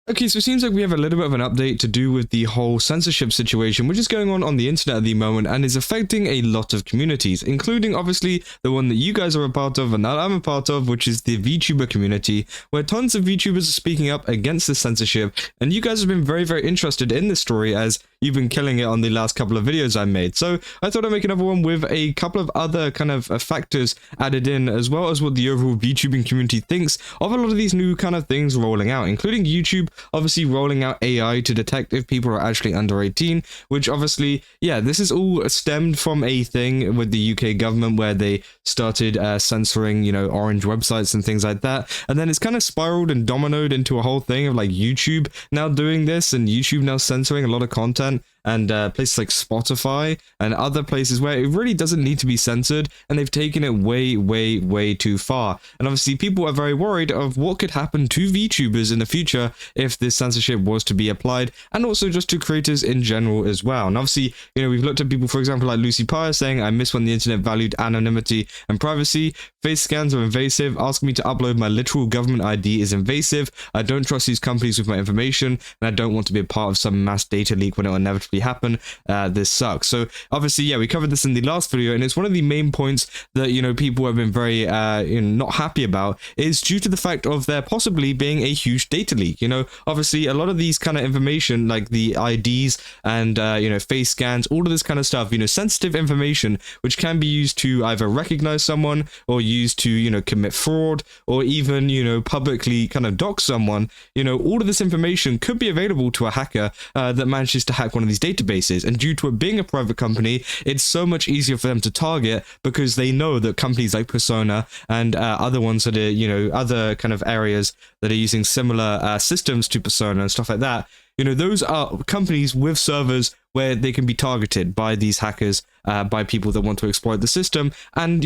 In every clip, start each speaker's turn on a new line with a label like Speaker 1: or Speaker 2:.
Speaker 1: Okay, so it seems like we have a little bit of an update to do with the whole censorship situation, which is going on the internet at the moment and is affecting a lot of communities, including obviously the one that you guys are a part of and that I'm a part of, which is the VTuber community, where tons of VTubers are speaking up against the censorship, and you guys have been very, very interested in this story as you've been killing it on the last couple of videos I made. So I thought I'd make another one with a couple of other kind of factors added in, as well as what the overall VTubing community thinks of a lot of these new kind of things rolling out, including YouTube obviously rolling out AI to detect if people are actually under 18, which obviously, yeah, this is all stemmed from a thing with the UK government where they started censoring, orange websites and things like that. And then it's kind of spiraled and dominoed into a whole thing of like YouTube now doing this and YouTube now censoring a lot of content. And places like Spotify and other places where it really doesn't need to be censored, and they've taken it way, way, way too far. And obviously people are very worried of what could happen to VTubers in the future if this censorship was to be applied, and also just to creators in general as well. And obviously, we've looked at people, for example, like Lucy Pyre saying, "I miss when the internet valued anonymity and privacy. Face scans are invasive. Asking me to upload my literal government ID is invasive. I don't trust these companies with my information, and I don't want to be a part of some mass data leak when it will inevitably happen. This sucks." So obviously, yeah, we covered this in the last video, and it's one of the main points that people have been very not happy about, is due to the fact of there possibly being a huge data leak. Obviously a lot of these kind of information, like the IDs and face scans, all of this kind of stuff, sensitive information which can be used to either recognize someone or used to commit fraud, or even publicly kind of dox someone. All of this information could be available to a hacker that manages to hack one of these databases, and due to it being a private company, it's so much easier for them to target, because they know that companies like Persona and other ones that are other kind of areas that are using similar systems to Persona and stuff like that, those are companies with servers where they can be targeted by these hackers, by people that want to exploit the system, and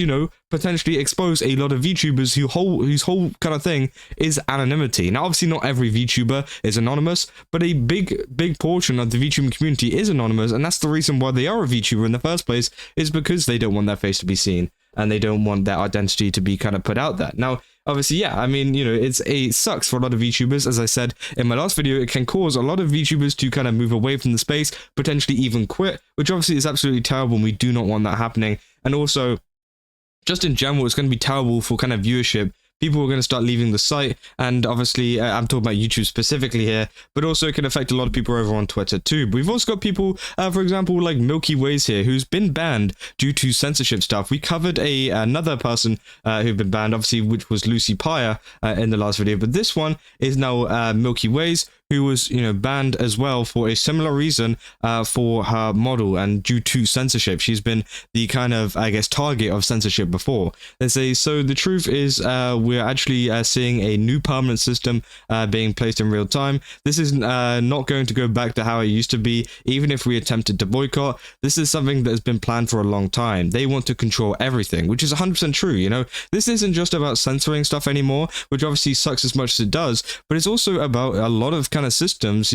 Speaker 1: potentially expose a lot of VTubers whose whole kind of thing is anonymity. Now obviously not every VTuber is anonymous, but a big portion of the VTubing community is anonymous, and that's the reason why they are a VTuber in the first place, is because they don't want their face to be seen, and they don't want their identity to be kind of put out there. Now obviously, yeah, I mean, it sucks for a lot of VTubers. As I said in my last video, it can cause a lot of VTubers to kind of move away from the space, potentially even quit, which obviously is absolutely terrible, and we do not want that happening. And also, just in general, it's going to be terrible for kind of viewership. People are going to start leaving the site, and obviously I'm talking about YouTube specifically here, but also it can affect a lot of people over on Twitter too. But we've also got people, for example, like Milky Ways here, who's been banned due to censorship stuff. We covered another person who'd been banned, obviously, which was Lucy Pyre in the last video, but this one is now Milky Ways, who was, banned as well for a similar reason for her model, and due to censorship. She's been the kind of, I guess, target of censorship before. They say, so the truth is we're actually seeing a new permanent system being placed in real time. This is not going to go back to how it used to be, even if we attempted to boycott. This is something that has been planned for a long time. They want to control everything, which is 100% true, This isn't just about censoring stuff anymore, which obviously sucks as much as it does, but it's also about a lot of kind of systems,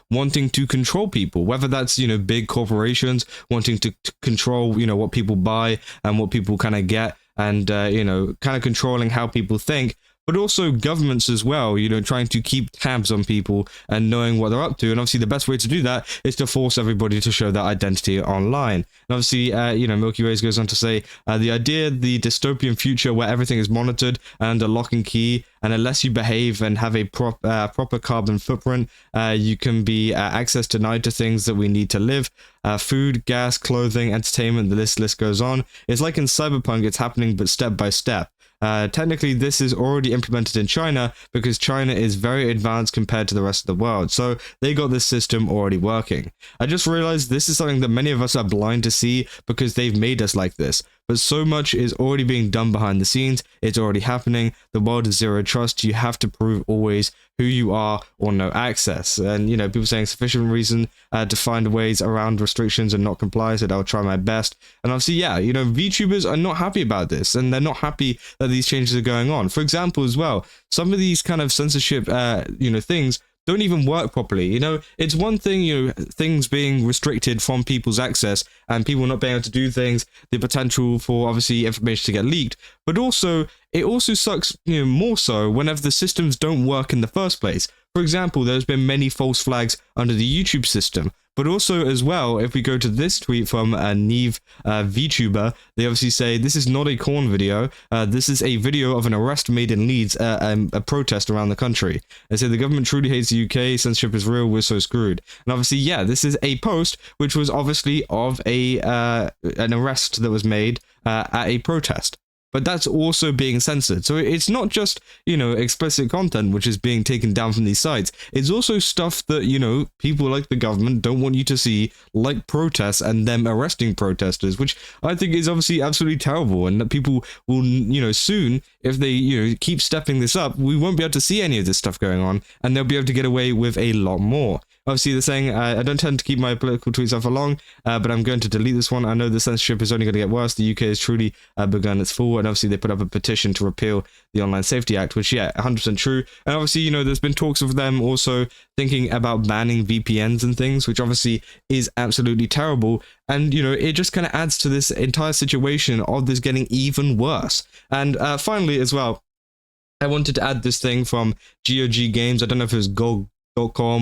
Speaker 1: wanting to control people, whether that's, big corporations wanting to control, what people buy and what people kind of get, and, kind of controlling how people think, but also governments as well, trying to keep tabs on people and knowing what they're up to. And obviously the best way to do that is to force everybody to show their identity online. And obviously, Milky Ways goes on to say, the dystopian future where everything is monitored and under lock and key, and unless you behave and have a proper carbon footprint, you can be access denied to things that we need to live. Food, gas, clothing, entertainment, the list goes on. It's like in Cyberpunk, it's happening, but step by step. Technically, this is already implemented in China, because China is very advanced compared to the rest of the world, so they got this system already working. I just realized this is something that many of us are blind to see, because they've made us like this. But so much is already being done behind the scenes. It's already happening. The world is zero trust. You have to prove always who you are or no access. And, people saying sufficient reason to find ways around restrictions and not comply, so I'll try my best. And obviously, yeah, VTubers are not happy about this, and they're not happy that these changes are going on. For example, as well, some of these kind of censorship, things don't even work properly. It's one thing, things being restricted from people's access and people not being able to do things, the potential for obviously information to get leaked, but also it also sucks, more so whenever the systems don't work in the first place. For For example, there's been many false flags under the YouTube system. But also as well, if we go to this tweet from Neve VTuber, they obviously say, this is not a corn video. This is a video of an arrest made in Leeds, a protest around the country. They say the government truly hates the UK, censorship is real, we're so screwed. And obviously, yeah, this is a post which was obviously of an arrest that was made at a protest. But that's also being censored. So it's not just, explicit content which is being taken down from these sites. It's also stuff that, people like the government don't want you to see, like protests and them arresting protesters, which I think is obviously absolutely terrible. And that people will, soon, if they, keep stepping this up, we won't be able to see any of this stuff going on, and they'll be able to get away with a lot more. Obviously, they're saying, I don't tend to keep my political tweets up for long, but I'm going to delete this one. I know the censorship is only going to get worse. The UK has truly begun its fall, and obviously they put up a petition to repeal the Online Safety Act, which, yeah, 100% true. And obviously, there's been talks of them also thinking about banning VPNs and things, which obviously is absolutely terrible. And, it just kind of adds to this entire situation of this getting even worse. And finally, as well, I wanted to add this thing from GOG Games. I don't know if it was GOG.com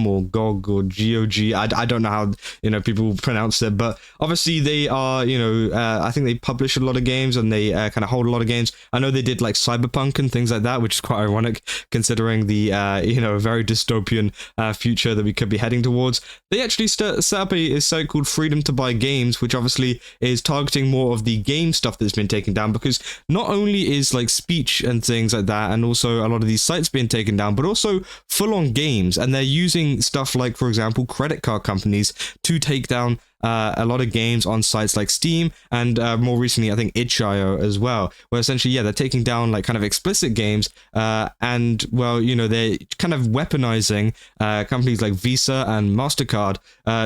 Speaker 1: or GOG or GOG. I don't know how people pronounce it, but obviously they are I think they publish a lot of games and they kind of hold a lot of games. I know they did like Cyberpunk and things like that, which is quite ironic considering the very dystopian future that we could be heading towards. They actually set up a site called Freedom to Buy Games, which obviously is targeting more of the game stuff that's been taken down, because not only is like speech and things like that and also a lot of these sites being taken down, but also full-on games, and they're using stuff like, for example, credit card companies to take down a lot of games on sites like Steam and more recently I think itch.io as well, where essentially, yeah, they're taking down like kind of explicit games and well, they're kind of weaponizing companies like Visa and MasterCard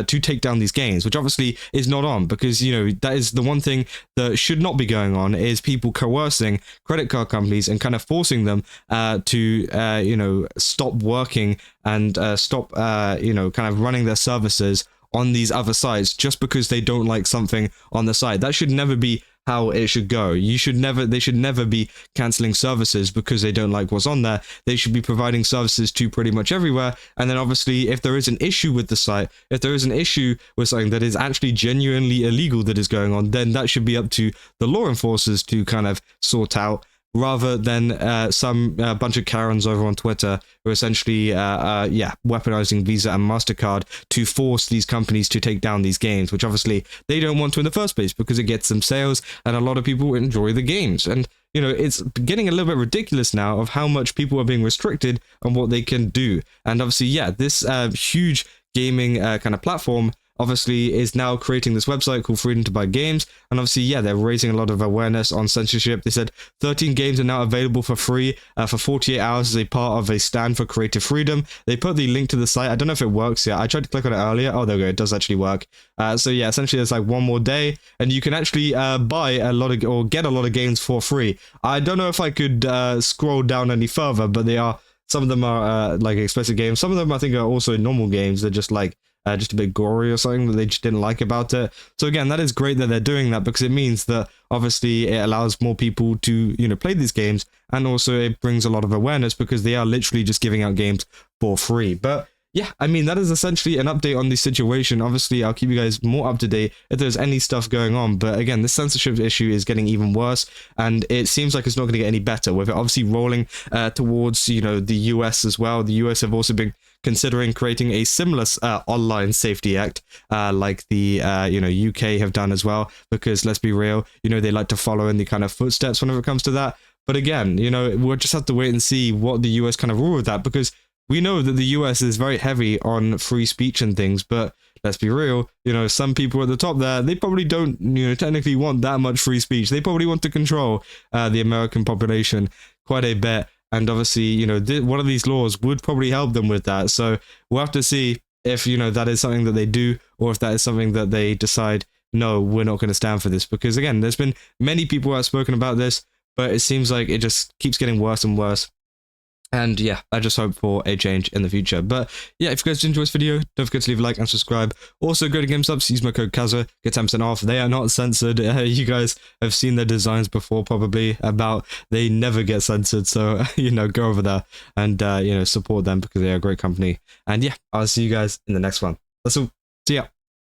Speaker 1: to take down these games, which obviously is not on, because that is the one thing that should not be going on, is people coercing credit card companies and kind of forcing them to stop working and stop kind of running their services on these other sites just because they don't like something on the site. That should never be how it should go. They should never be canceling services because they don't like what's on there. They should be providing services to pretty much everywhere. And then obviously, if there is an issue with the site, if there is an issue with something that is actually genuinely illegal that is going on, then that should be up to the law enforcers to kind of sort out, rather than some bunch of Karens over on Twitter who are essentially, weaponizing Visa and MasterCard to force these companies to take down these games, which obviously they don't want to in the first place because it gets them sales and a lot of people enjoy the games. And, it's getting a little bit ridiculous now of how much people are being restricted on what they can do. And obviously, yeah, this huge gaming kind of platform obviously is now creating this website called Freedom to Buy Games, and obviously, yeah, they're raising a lot of awareness on censorship. They said 13 games are now available for free for 48 hours as a part of a stand for creative freedom. They put the link to the site. I don't know if it works yet. I tried to click on it earlier. Oh, there we go. It does actually work. So yeah, essentially there's like one more day and you can actually buy a lot of, or get a lot of games for free. I don't know if I could scroll down any further, but some of them are like explicit games. Some of them I think are also normal games. They're just like just a bit gory or something that they just didn't like about it. So again, that is great that they're doing that, because it means that obviously it allows more people to play these games, and also it brings a lot of awareness because they are literally just giving out games for free. But yeah, I mean, that is essentially an update on the situation. Obviously, I'll keep you guys more up to date if there's any stuff going on. But again, this censorship issue is getting even worse, and it seems like it's not going to get any better, with it obviously rolling towards, the US as well. The US have also been considering creating a similar online safety act like the UK have done as well, because let's be real, they like to follow in the kind of footsteps whenever it comes to that. But again, we'll just have to wait and see what the US kind of rule with that, because we know that the US is very heavy on free speech and things, but let's be real, some people at the top there, they probably don't, technically want that much free speech. They probably want to control the American population quite a bit. And obviously, one of these laws would probably help them with that. So we'll have to see if, that is something that they do, or if that is something that they decide, no, we're not going to stand for this. Because again, there's been many people who have spoken about this, but it seems like it just keeps getting worse and worse. And yeah, I just hope for a change in the future. But yeah, if you guys did enjoy this video, don't forget to leave a like and subscribe. Also, go to GameStop, use my code Kaza, get 10% off. They are not censored. You guys have seen their designs before, probably, about they never get censored. So, go over there and, support them because they are a great company. And yeah, I'll see you guys in the next one. That's all. See ya.